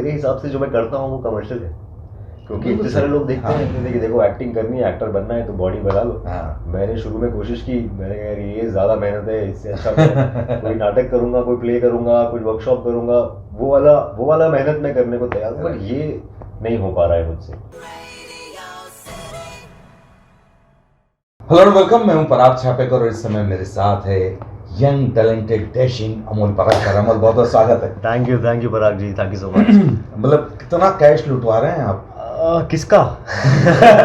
मेरे हिसाब से जो मैं करता हूँ वो कमर्शियल है, क्योंकि इतने सारे लोग देखते हैं कि देखो एक्टिंग करनी है, एक्टर बनना है तो बॉडी बना लो। मैंने शुरू में कोशिश की, मैंने कहा यार ये ज़्यादा मेहनत है, इससे अच्छा मैं कोई नाटक करूँगा, कोई प्ले करूँगा, कुछ वर्कशॉप करूँगा, वो वाला मेहनत मैं करने को तैयार हूँ, बट ये नहीं हो पा रहा है मुझसे। हेलो एंड वेलकम, मैं हूं पराग छापेकर और इस समय मेरे साथ है young talented dashing Amol Parag. Amol बहुत बहुत स्वागत है। Thank you Parag ji, thank you so much. मतलब कितना कैश लुटवा रहे हैं आप? किसका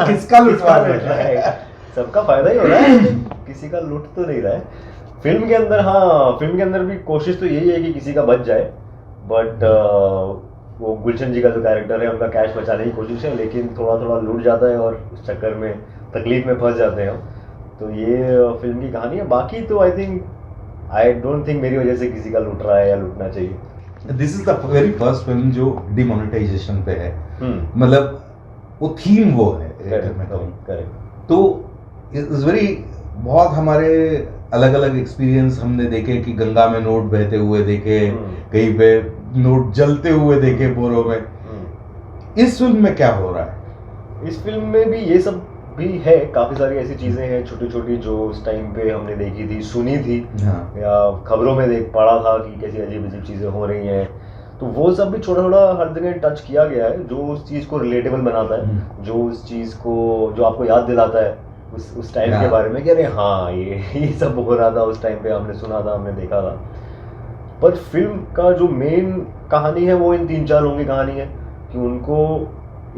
किसका लुटवा रहे हैं? सबका फायदा ही हो रहा है, किसी का लूट तो नहीं रहा है। फिल्म के अंदर, हाँ फिल्म के अंदर भी कोशिश तो यही है कि किसी का बच जाए, बट वो गुलशन जी का जो कैरेक्टर है उनका कैश बचाने की कोशिश है, लेकिन थोड़ा थोड़ा लूट जाता है और उस चक्कर में तकलीफ में फंस जाते हैं हम। तो ये फिल्म की कहानी है। बाकी तो आई डोंट थिंक मेरी वजह से किसी का लूट रहा है या लूटना चाहिए। This is the very first film जो डिमोनेटाइजेशन पे है। मतलब वो थीम वो है। करेक्ट। तो इट्स वेरी बहुत हमारे अलग अलग एक्सपीरियंस हमने देखे कि गंगा में नोट बहते हुए देखे, कहीं पे नोट जलते हुए देखे बोरों में। इस फिल्म में क्या हो रहा है? इस फिल्म में भी ये सब भी है, काफी सारी ऐसी चीजें हैं छोटी छोटी जो उस टाइम पे हमने देखी थी, सुनी थी, या खबरों में देख पढ़ा था कि कैसी अजीब अजीब चीजें हो रही हैं। तो वो सब भी छोटा छोटा हर जगह टच किया गया है, जो उस चीज को रिलेटेबल बनाता है, जो उस चीज को जो आपको याद दिलाता है उस टाइम के बारे में कि अरे हाँ ये सब हो रहा था उस टाइम पे, हमने सुना था, हमने देखा था। पर फिल्म का जो मेन कहानी है वो इन 3-4 लोगों की कहानी है कि उनको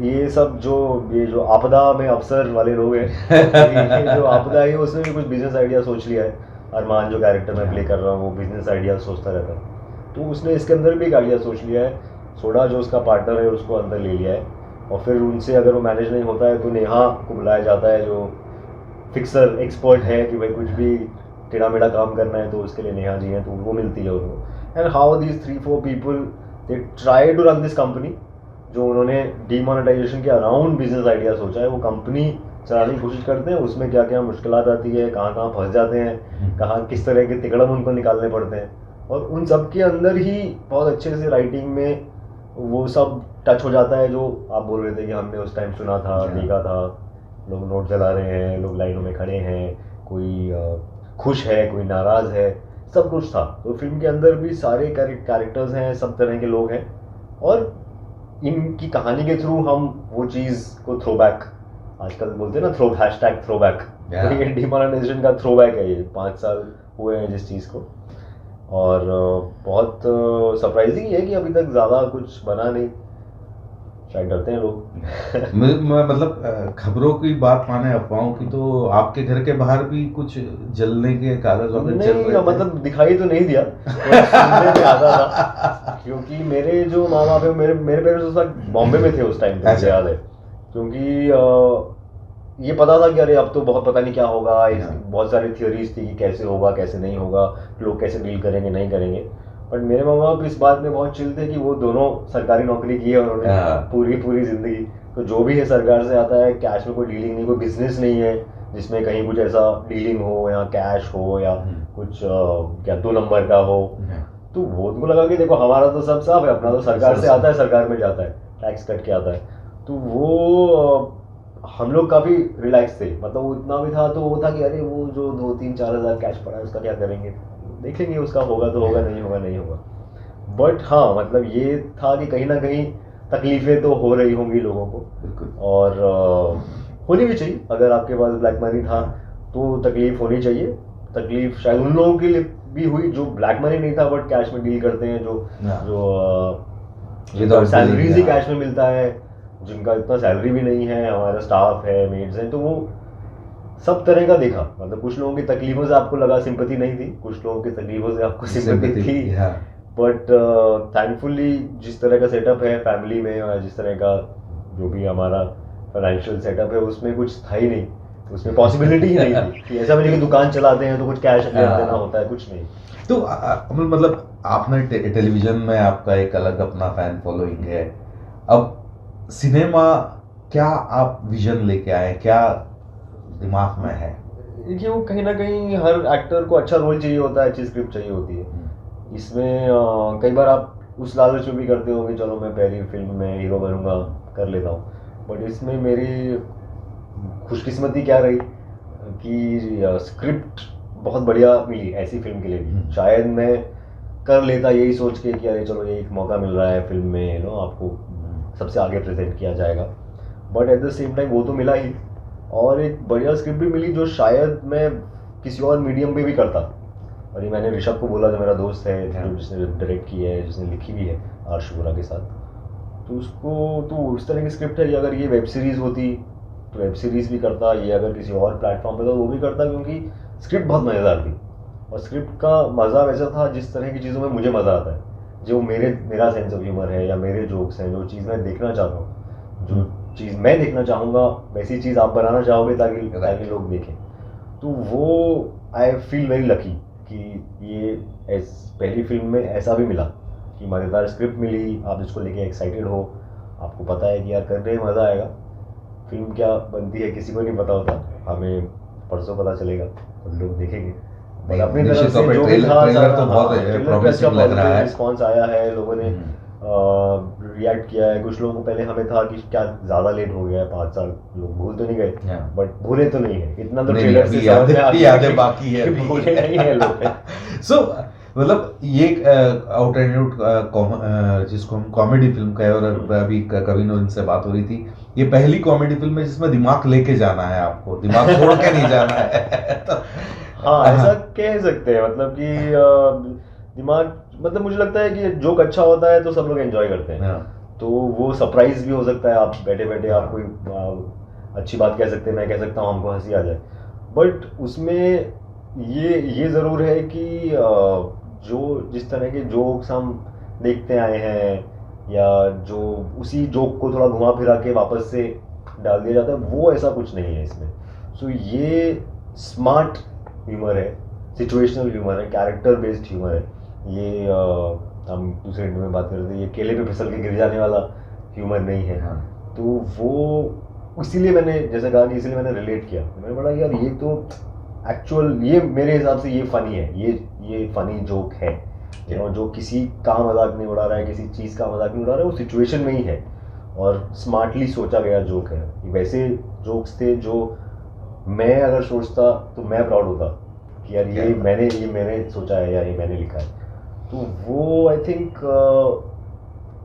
ये जो आपदा में अफसर वाले लोग हैं ये जो आपदा है उसमें भी कुछ बिजनेस आइडिया सोच लिया है। अरमान जो कैरेक्टर मैं प्ले कर रहा हूँ वो बिजनेस आइडिया सोचता रहता है, तो उसने इसके अंदर भी एक आइडिया सोच लिया है। सोडा जो उसका पार्टनर है उसको अंदर ले लिया है, और फिर उनसे अगर वो मैनेज नहीं होता है तो नेहा को बुलाया जाता है जो फिक्सर एक्सपर्ट है कि भाई कुछ भी टेढ़ा मेढ़ा काम करना है तो उसके लिए नेहा जी हैं, तो वो मिलती है उनको। And how these 3-4 people they try to run this company. जो उन्होंने डीमोनेटाइजेशन के अराउंड बिजनेस आइडिया सोचा है वो कंपनी चलाने की कोशिश करते हैं। उसमें क्या क्या मुश्किलात आती है, कहाँ कहाँ फंस जाते हैं, कहाँ किस तरह के तिकड़म उनको निकालने पड़ते हैं, और उन सब के अंदर ही बहुत अच्छे से राइटिंग में वो सब टच हो जाता है जो आप बोल रहे थे कि हमने उस टाइम सुना था, देखा था। लोग नोट जला रहे हैं, लोग लाइनों में खड़े हैं, कोई खुश है, कोई नाराज़ है, सब कुछ था। तो फिल्म के अंदर भी सारे कैरेक्टर्स हैं, सब तरह के लोग हैं, और इनकी कहानी के थ्रू हम वो चीज़ को थ्रो बैक, आजकल बोलते हैं ना हैशटैग थ्रो बैक, तो ये डिमोनेटाइजेशन का थ्रो बैक है। ये 5 साल हुए हैं जिस चीज़ को, और बहुत सरप्राइजिंग है कि अभी तक ज़्यादा कुछ बना नहीं, शायद डरते हैं लोग। मतलब खबरों की बात माने, अफवाहों की, तो आपके घर के बाहर भी कुछ जलने के कागज वगैरह चल रहे थे? मतलब दिखाई तो नहीं दिया, सुनने में आता था, क्योंकि मेरे जो माँ बाप है, मेरे पेरेंट्स उस वक्त बॉम्बे में थे उस टाइम पे, मुझे याद है। क्योंकि ये पता था कि अरे अब तो बहुत पता नहीं क्या होगा, बहुत सारी थियोरीज थी कि कैसे होगा कैसे नहीं होगा, लोग कैसे डील करेंगे नहीं करेंगे। बट मेरे माँ बाप इस बात में बहुत चिल थे कि वो दोनों सरकारी नौकरी की है उन्होंने पूरी जिंदगी। तो जो भी है सरकार से आता है, कैश में कोई डीलिंग नहीं, कोई बिजनेस नहीं है जिसमें कहीं कुछ ऐसा डीलिंग हो या कैश हो या कुछ क्या 2 नंबर का हो। तो वो उनको लगा कि देखो हमारा तो सब साफ है, अपना तो सरकार से आता है, सरकार में जाता है, टैक्स कट के आता है। तो वो हम लोग काफ़ी रिलैक्स थे, मतलब वो इतना भी था तो वो था कि अरे वो जो 2-3-4 हज़ार कैश पड़ा है उसका क्या करेंगे, देख लेंगे, उसका होगा तो होगा, नहीं होगा नहीं होगा। बट हाँ मतलब ये था कि कहीं ना कहीं तकलीफें तो हो रही होंगी लोगों को, और होनी भी चाहिए। अगर आपके पास ब्लैक मनी था तो तकलीफ होनी चाहिए। तकलीफ शायद उन लोगों के लिए भी हुई जो ब्लैक मनी नहीं था बट कैश में डील करते हैं, जो सैलरीज ही कैश में मिलता है, जिनका इतना सैलरी भी नहीं है, हमारा स्टाफ है, मेड्स हैं, तो वो सब तरह का देखा। मतलब कुछ लोगों की तकलीफों से आपको लगा सिंपैथी नहीं थी, कुछ लोगों की तकलीफों से आपको सिंपैथी थी। बट थैंकफुली जिस तरह का सेटअप है फैमिली में, और जिस तरह का जो भी हमारा फाइनेंशियल सेटअप है उसमें कुछ था ही नहीं, उसमें पॉसिबिलिटी ही नहीं थी कि ऐसा नहीं कि दुकान चलाते हैं तो कुछ कैश देना होता है, कुछ नहीं। तो मतलब आपने टेलीविजन में आपका एक अलग अपना फैन फॉलोइंग है, अब सिनेमा क्या आप विजन लेके आए, क्या दिमाग में है? देखिए वो कहीं ना कहीं हर एक्टर को अच्छा रोल चाहिए होता है, अच्छी स्क्रिप्ट चाहिए होती है। इसमें कई बार आप उस लालच में भी करते हो कि चलो मैं पहली फिल्म में हीरो बनूंगा, कर लेता हूँ। बट इसमें मेरी खुशकिस्मती क्या रही कि स्क्रिप्ट बहुत बढ़िया मिली ऐसी फिल्म के लिए भी। शायद मैं कर लेता यही सोच के कि अरे चलो ये एक मौका मिल रहा है फिल्म में, आपको सबसे आगे प्रेजेंट किया जाएगा, but at the same time वो तो मिला ही, और एक बढ़िया स्क्रिप्ट भी मिली जो शायद मैं किसी और मीडियम पे भी करता। और ये मैंने ऋषभ को बोला, जो मेरा दोस्त है, जो जिसने डायरेक्ट की है, जिसने लिखी भी है आर्श वोरा के साथ, तो उसको तो उस तरह की स्क्रिप्ट है, अगर ये वेब सीरीज़ होती तो वेब सीरीज़ भी करता, ये अगर किसी और प्लेटफॉर्म पे था वो भी करता, क्योंकि स्क्रिप्ट बहुत मज़ेदार थी। और स्क्रिप्ट का मज़ा वैसा था जिस तरह की चीज़ों में मुझे मज़ा आता है, जो मेरा सेंस ऑफ ह्यूमर है या मेरे जोक्स हैं, जो चीज़ मैं देखना चाहता हूँ, जो चीज़ मैं देखना चाहूँगा वैसी चीज़ आप बनाना चाहोगे ताकि लोग देखें। तो वो आई फील वेरी लकी कि ये पहली फिल्म में ऐसा भी मिला कि मज़ेदार स्क्रिप्ट मिली, आप इसको लेके एक्साइटेड हो, आपको पता है कि यार करने में मज़ा आएगा। फिल्म क्या बनती है किसी को नहीं पता होता, हमें परसों पता चलेगा, तो लोग देखेंगे। बट अपनी तरफ से जो भी था, ट्रेलर तो बहुत प्रॉमिसिंग लग रहा है, रिस्पॉन्स आया है, लोगों ने रिएक्ट किया है। कुछ लोगों को पहले हमें था कि क्या ज़्यादा लेट हो गया है, 5 साल, लोग भूल तो नहीं गए, बट भूले तो नहीं है, इतना तो ट्रेलर से यादें बाकी है, भूले नहीं है लोग। सो मतलब ये आउट एंड आउट जिसको हम कॉमेडी फिल्म कहे, और अभी कभी नो इनसे बात हो रही थी, ये पहली कॉमेडी फिल्म है जिसमें दिमाग लेके जाना है, आपको दिमाग छोड़ के नहीं जाना है। तो हाँ, ऐसा कह सकते हैं, मतलब कि दिमाग, मतलब मुझे लगता है कि जोक अच्छा होता है तो सब लोग एंजॉय करते हैं, तो वो सरप्राइज भी हो सकता है, आप बैठे बैठे आप कोई अच्छी बात कह सकते हैं, मैं कह सकता हूँ, हमको हंसी आ जाए। बट उसमें ये ज़रूर है कि जो जिस तरह के जोक्स हम देखते आए हैं, या जो उसी जोक को थोड़ा घुमा फिरा के वापस से डाल दिया जाता है, वो ऐसा कुछ नहीं है इसमें। सो ये स्मार्ट ह्यूमर है, सिचुएशनल ह्यूमर है, कैरेक्टर बेस्ड ह्यूमर है। ये हम दूसरे इंटरव्यू में बात कर रहे थे, ये केले पे फिसल के गिर जाने वाला ह्यूमर नहीं है। तो वो इसीलिए मैंने जैसे कहा कि इसीलिए मैंने रिलेट किया, मैंने बोला यार ये तो एक्चुअल, ये मेरे हिसाब से ये फ़नी है, ये फ़नी जोक है, जो किसी का मजाक नहीं उड़ा रहा है, किसी चीज़ का मजाक नहीं उड़ा रहा है, वो सिचुएशन में ही है और स्मार्टली सोचा गया जोक है। वैसे जोक्स थे जो मैं अगर सोचता तो मैं प्राउड होता कि यार ये मैंने सोचा है या ये मैंने लिखा है। तो वो आई थिंक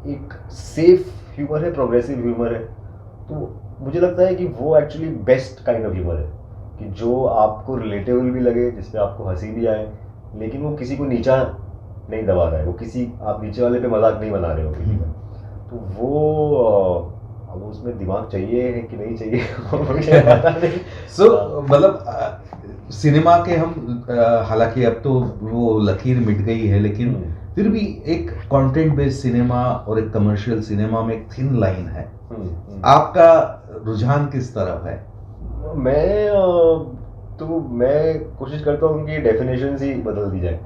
एक सेफ ह्यूमर है, प्रोग्रेसिव ह्यूमर है। तो मुझे लगता है कि वो actually best kind of humour है, कि जो आपको रिलेटेबल भी लगे, जिसमें आपको हंसी भी आए, लेकिन वो किसी को नीचा नहीं दबा रहा है, वो किसी आप नीचे वाले पे मजाक नहीं बना रहे हो किसी का। तो वो अब उसमें दिमाग चाहिए है कि नहीं चाहिए मुझे पता नहीं। सो मतलब सिनेमा के हम हालांकि अब तो वो लकीर मिट गई है, लेकिन फिर भी एक कंटेंट बेस्ड सिनेमा और एक कमर्शियल सिनेमा में एक थिन लाइन है। आपका रुझान किस तरफ है? मैं कोशिश करता हूँ कि डेफिनेशन ही बदल दी जाए।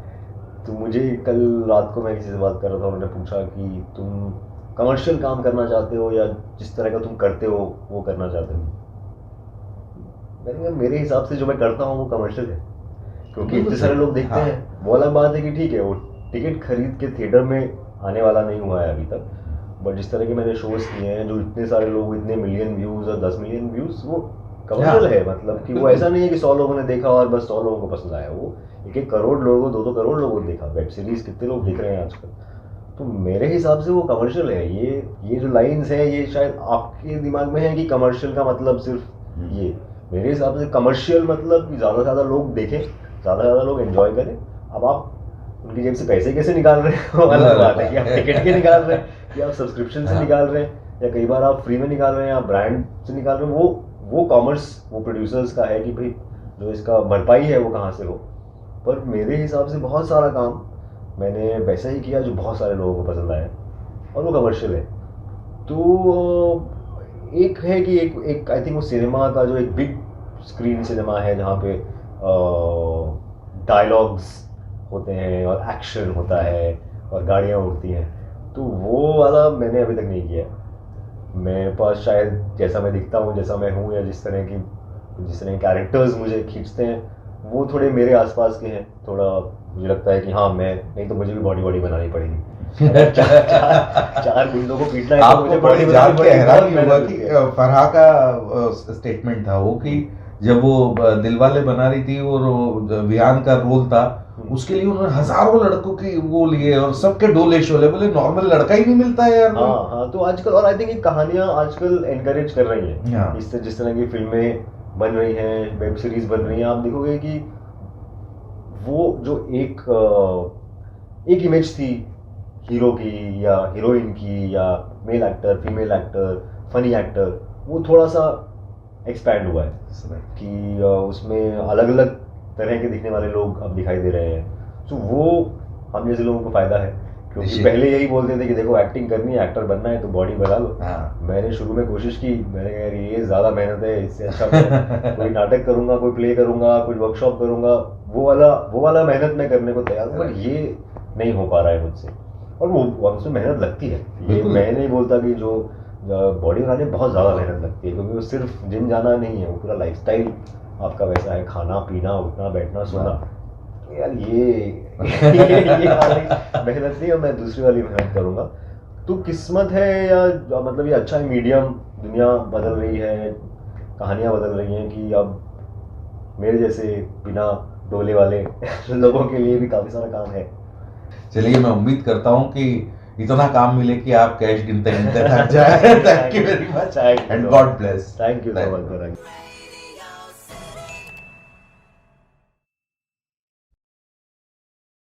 तो मुझे कल रात को मैं किसी से बात कर रहा था, उन्होंने पूछा कि तुम कमर्शियल काम करना चाहते हो या जिस तरह का तुम करते हो वो करना चाहते हो? मैंने कहा मेरे हिसाब से जो मैं करता हूँ वो कमर्शियल है, क्योंकि इतने सारे लोग देखते हैं। वो अलग बात है कि ठीक है वो टिकट खरीद के थिएटर में आने वाला नहीं हुआ है अभी तक, बट जिस तरह के मैंने शोज किए हैं जो इतने सारे लोग, इतने मिलियन व्यूज और 10 मिलियन व्यूज, वो कमर्शियल है। मतलब कि वो ऐसा नहीं है कि 100 लोगों ने देखा और बस 100 लोगों को पसंद आया, वो 1-1 करोड़ लोगों, 2-2 करोड़ लोगों ने देखा। वेब सीरीज कितने लोग देख रहे हैं आजकल। तो मेरे हिसाब से वो कमर्शियल है। ये जो लाइंस है, ये शायद आपके दिमाग में है कि कमर्शियल का मतलब सिर्फ ये। मेरे हिसाब से कमर्शियल मतलब कि ज़्यादा से ज़्यादा लोग देखें, ज़्यादा से ज़्यादा लोग एंजॉय करें। अब आप उनकी जेब से पैसे कैसे निकाल रहे हैं वो अलग बात है, कि आप टिकट के निकाल रहे हैं या आप सब्सक्रिप्शन से निकाल रहे हैं, या कई बार आप फ्री में निकाल रहे हैं या ब्रांड से निकाल रहे हैं। वो कॉमर्स वो प्रोड्यूसर्स का है कि भाई जो इसका भरपाई है वो कहाँ से हो। पर मेरे हिसाब से बहुत सारा काम मैंने वैसा ही किया जो बहुत सारे लोगों को पसंद आया और वो कमर्शियल है। तो एक है कि एक आई थिंक वो सिनेमा का जो एक बिग स्क्रीन सिनेमा है जहाँ पे डायलॉग्स होते हैं और एक्शन होता है और गाड़ियाँ उड़ती हैं, तो वो वाला मैंने अभी तक नहीं किया। मेरे पास शायद जैसा मैं दिखता हूँ, जैसा मैं हूँ, या जिस तरह के कैरेक्टर्स मुझे खींचते हैं वो थोड़े मेरे आसपास के हैं। थोड़ा मुझे लगता है कि हाँ मैं नहीं तो मुझे भी बॉडी बनानी पड़ेगी। चार गुंडों को पीटना है तो आपको मुझे बड़े बॉडी जान के हैरानी मेहनत हुआ लगती कि है। फरहा का स्टेटमेंट था वो कि जब वो दिलवाले बना रही थी और वो विहान का रोल था, उसके लिए उन्होंने हजारों लड़कों की वो लिए और सबके डोले शोले, बोले नॉर्मल लड़का ही नहीं मिलता है यार। हाँ हाँ, तो आजकल और आई थिंक ये कहानियां आजकल एनकरेज कर रही हैं। हाँ। इससे जिस तरह की फिल्में बन रही हैं, वेब सीरीज बन रही हैं, आप देखोगे कि वो जो एक इमेज थी हीरो की या हीरोइन की या male actor, female actor, funny actor, वो थोड़ा सा एक्सपैंड हुआ है कि उसमें अलग अलग तरह के दिखने वाले लोग अब दिखाई दे रहे हैं। तो वो हम जैसे लोगों को फायदा है, क्योंकि निश्चित। पहले यही बोलते थे कि देखो एक्टिंग करनी है, एक्टर बनना है तो बॉडी बना लो। हाँ। मैंने शुरू में कोशिश की, मैंने कहा यार ये ज़्यादा मेहनत है, इससे अच्छा मैं कोई नाटक करूंगा, कोई प्ले करूंगा, कोई वर्कशॉप करूंगा, वो वाला मेहनत मैं करने को तैयार हूँ, बट ये नहीं हो पा रहा है मुझसे। और वो उसमें मेहनत लगती है, ये बिल्कुल। मैं नहीं बोलता कि जो बॉडी बनाने में बहुत ज़्यादा मेहनत लगती है, क्योंकि वो सिर्फ जिम जाना नहीं है, वो पूरा लाइफस्टाइल आपका वैसा है, खाना पीना, उठना बैठना सोना। तो यार ये वाली मेहनत नहीं है, मैं दूसरी वाली मेहनत करूँगा। तो किस्मत है या मतलब ये अच्छा है, मीडियम, दुनिया बदल रही है, कहानियाँ बदल रही हैं कि अब मेरे जैसे बिना डोले वाले लोगों के लिए भी काफ़ी सारा काम है। चलिए, मैं उम्मीद करता हूँ कि इतना काम मिले कि आप कैश गिनते गिनते थक जाए। Thank you very much and God bless. Thank you so much.